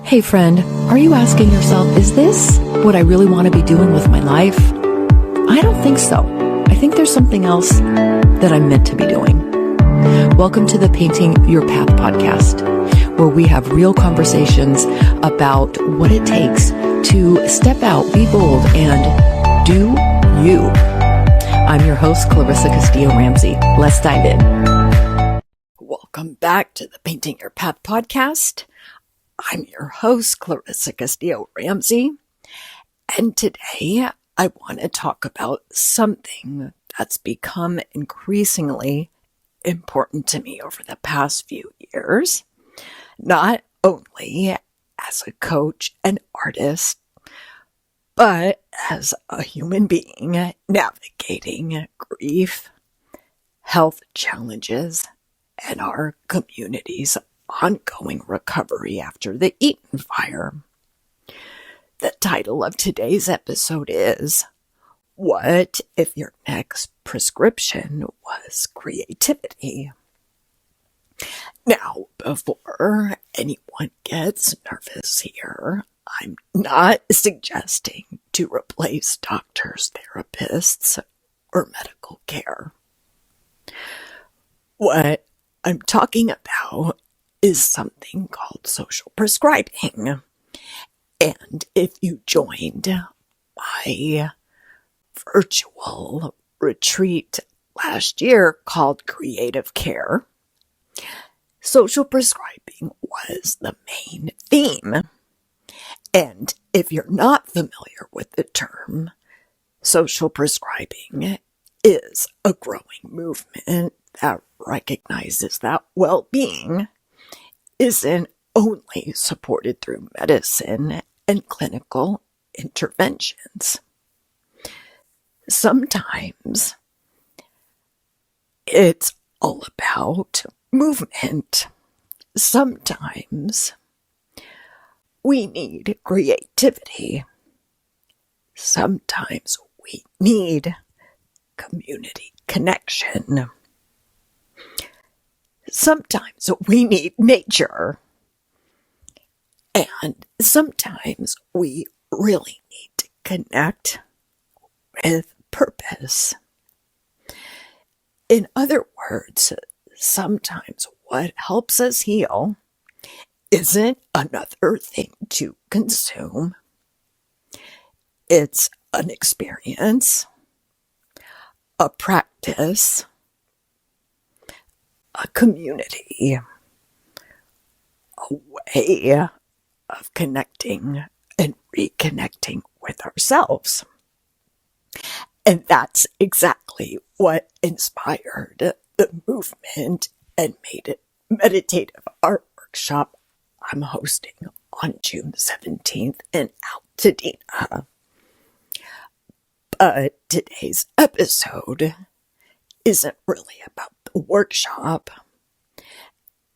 Hey friend, are you asking yourself, is this what I really want to be doing with my life? I don't think so. I think there's something else that I'm meant to be doing. Welcome to the Painting Your Path podcast, where we have real conversations about what it takes to step out, be bold, and do you. I'm your host, Castillo-Ramsey. Let's dive in. Welcome back to the Painting Your Path podcast. I'm your host, Castillo-Ramsey, and today I want to talk about something that's become increasingly important to me over the past few years, not only as a coach and artist, but as a human being navigating grief, health challenges, and our community's ongoing recovery after the Eaton Fire. The title of today's episode is, What If Your Next Prescription Was Creativity? Now, before anyone gets nervous here, I'm not suggesting to replace doctors, therapists, or medical care. What I'm talking about is something called social prescribing. And if you joined my virtual retreat last year called Creative Care, social prescribing was the main theme. And if you're not familiar with the term, social prescribing is a growing movement that recognizes that well-being isn't only supported through medicine and clinical interventions. Sometimes it's all about movement. Sometimes we need creativity. Sometimes we need community connection. Sometimes we need nature. And sometimes we really need to connect with purpose. In other words, sometimes what helps us heal isn't another thing to consume. It's an experience, a practice, a community, a way of connecting and reconnecting with ourselves. And that's exactly what inspired the movement and made it meditative art workshop I'm hosting on June 17th in Altadena. But today's episode isn't really about the workshop.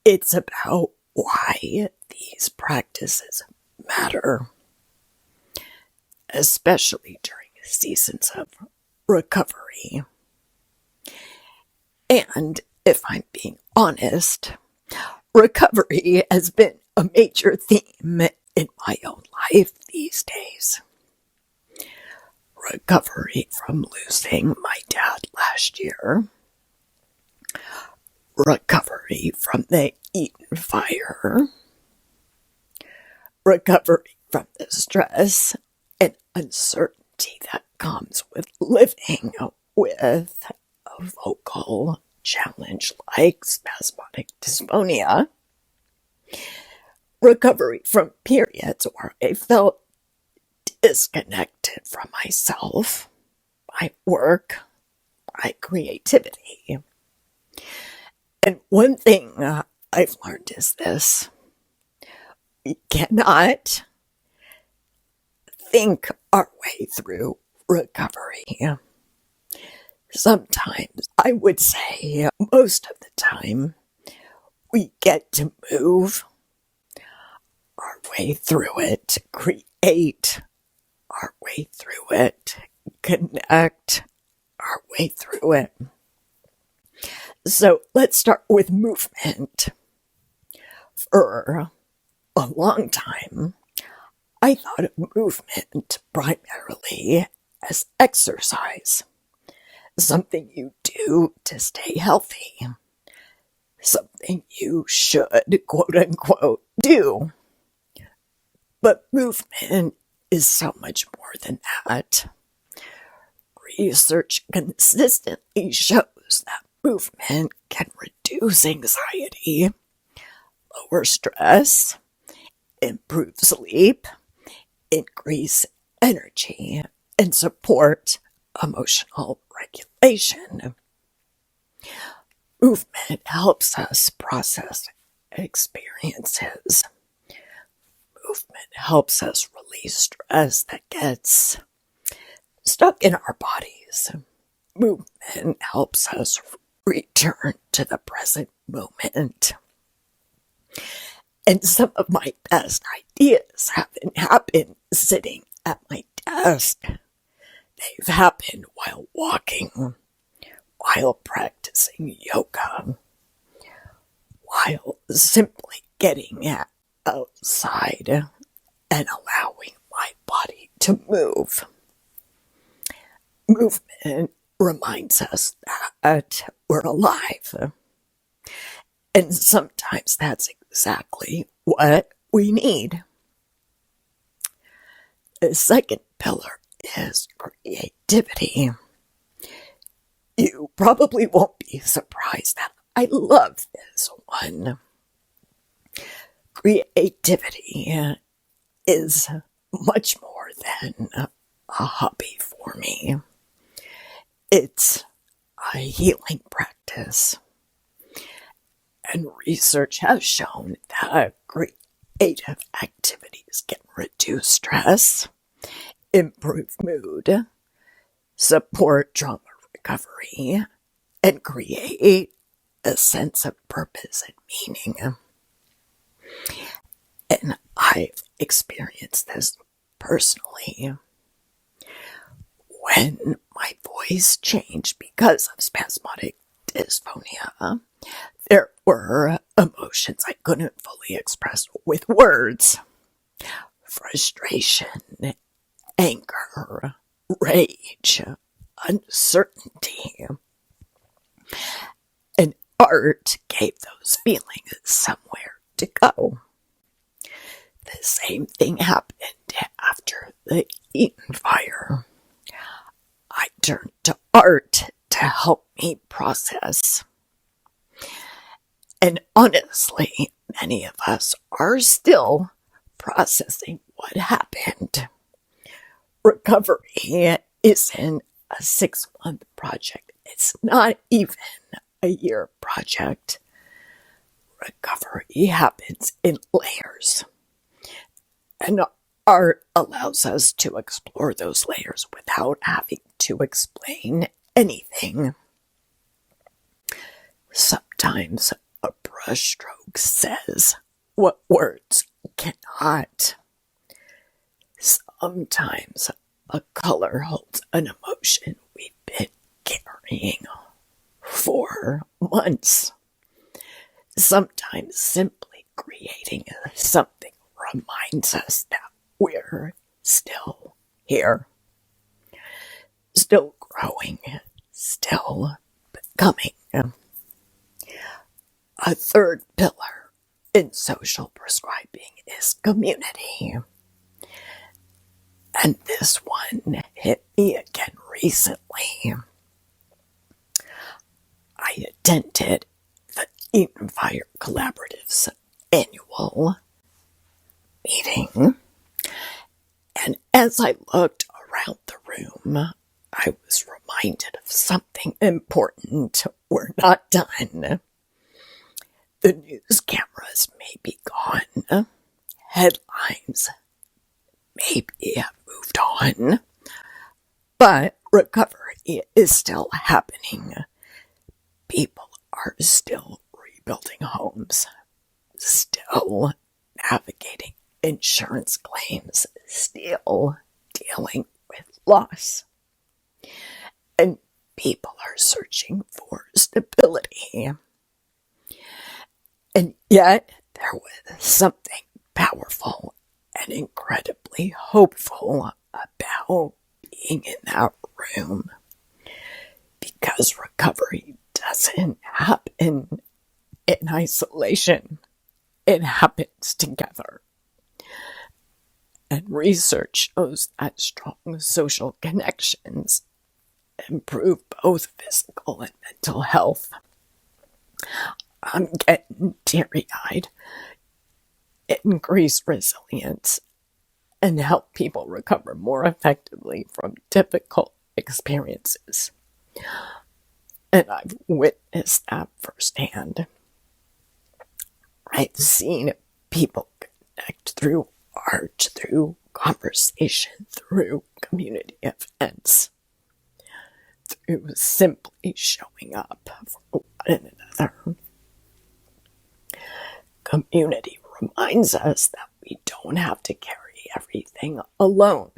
It's about why these practices matter, especially during seasons of recovery. And if I'm being honest, recovery has been a major theme in my own life these days. Recovery from losing my dad last year. Recovery from the Eaton Fire. Recovery from the stress and uncertainty that comes with living with a vocal challenge like spasmodic dysphonia. Recovery from periods where I felt disconnected from myself, my work, my creativity. And one thing I've learned is this: we cannot think our way through recovery. Sometimes, I would say most of the time, we get to move our way through it, create our way through it, connect our way through it. So let's start with movement. For a long time, I thought of movement primarily as exercise, something you do to stay healthy, something you should, quote unquote, do. But movement is so much more than that. Research consistently shows that movement can reduce anxiety, lower stress, improve sleep, increase energy, and support emotional regulation. Movement helps us process experiences. Movement helps us release stress that gets stuck in our bodies. Movement helps us return to the present moment. And some of my best ideas haven't happened sitting at my desk. They've happened while walking, while practicing yoga, while simply getting outside and allowing my body to move. Movement reminds us that we're alive. And sometimes that's exactly what we need. The second pillar is creativity. You probably won't be surprised that I love this one. Creativity is much more than a hobby for me. It's a healing practice. And research has shown that creative activities can reduce stress, improve mood, support trauma recovery, and create a sense of purpose and meaning. And I've experienced this personally. When my voice changed because of spasmodic dysphonia, there were emotions I couldn't fully express with words. Frustration, anger, rage, uncertainty. And art gave those feelings somewhere to go. The same thing happened after the Eaton Fire. I turned to art to help me process. And honestly, many of us are still processing what happened. Recovery isn't a 6-month project. It's not even a year project. Recovery happens in layers. And art allows us to explore those layers without having to explain anything. Sometimes a brushstroke says what words cannot. Sometimes a color holds an emotion we've been carrying for months. Sometimes simply creating something reminds us that we're still here, still growing, still becoming. A third pillar in social prescribing is community. And this one hit me again recently. I attended the Eaton Fire Collaborative's annual meeting, and as I looked around the room, I was reminded of something important. We're not done. The news cameras may be gone. Headlines maybe have moved on. But recovery is still happening. People are still rebuilding homes, still navigating insurance claims, still dealing with loss. And people are searching for stability. And yet, there was something powerful and incredibly hopeful about being in that room, because recovery doesn't happen in isolation. It happens together. And research shows that strong social connections improve both physical and mental health. I'm getting teary-eyed. Increase resilience and help people recover more effectively from difficult experiences. And I've witnessed that firsthand. I've seen people connect through art, through conversation, through community events, through simply showing up for one another. Community reminds us that we don't have to carry everything alone.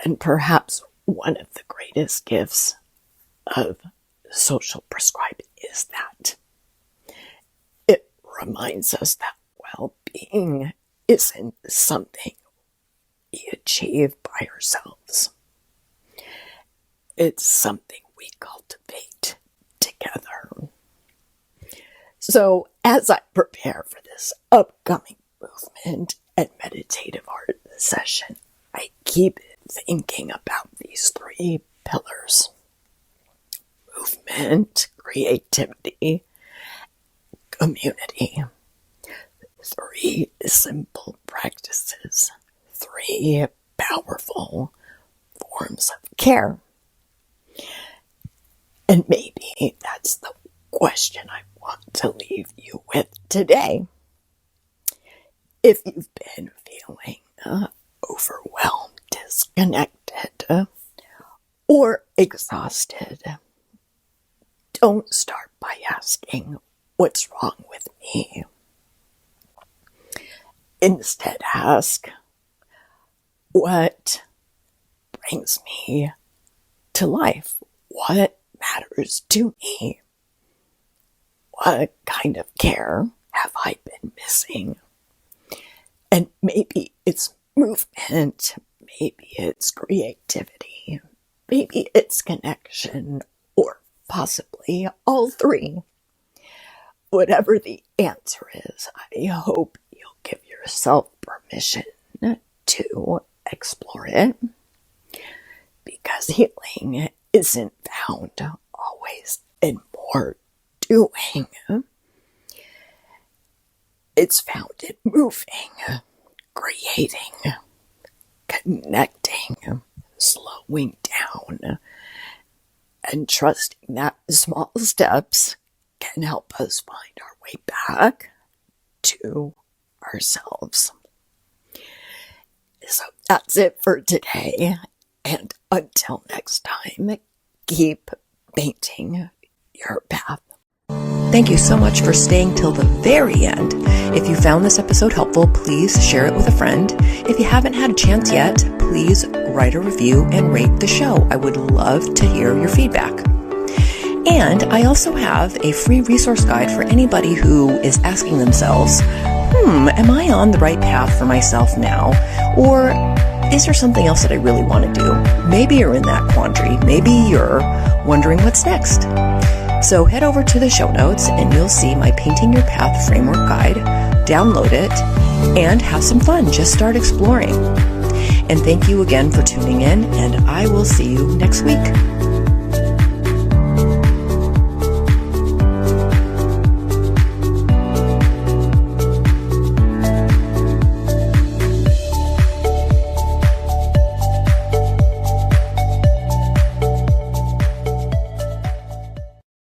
And perhaps one of the greatest gifts of social prescribing is that it reminds us that well-being isn't something we achieve by ourselves. It's something we cultivate together. So as I prepare for this upcoming movement and meditative art session, I keep thinking about these three pillars: movement, creativity, community. Three simple practices, three powerful forms of care. And maybe that's the question I want to leave you with today. If you've been feeling overwhelmed, disconnected, or exhausted, don't start by asking, "What's wrong with me?" Instead, ask, "What brings me to life? What matters to me? What kind of care have I been missing?" And maybe it's movement, maybe it's creativity, maybe it's connection, or possibly all three. Whatever the answer is, I hope you'll give yourself permission to explore it, because healing isn't found always in more doing. It's found in moving, creating, connecting, slowing down, and trusting that small steps can help us find our way back to ourselves. So that's it for today. And until next time, keep painting your path. Thank you so much for staying till the very end. If you found this episode helpful, please share it with a friend. If you haven't had a chance yet, please write a review and rate the show. I would love to hear your feedback. And I also have a free resource guide for anybody who is asking themselves, am I on the right path for myself now? Or is there something else that I really want to do? Maybe you're in that quandary. Maybe you're wondering what's next. So head over to the show notes and you'll see my Painting Your Path framework guide. Download it and have some fun. Just start exploring. And thank you again for tuning in, and I will see you next week.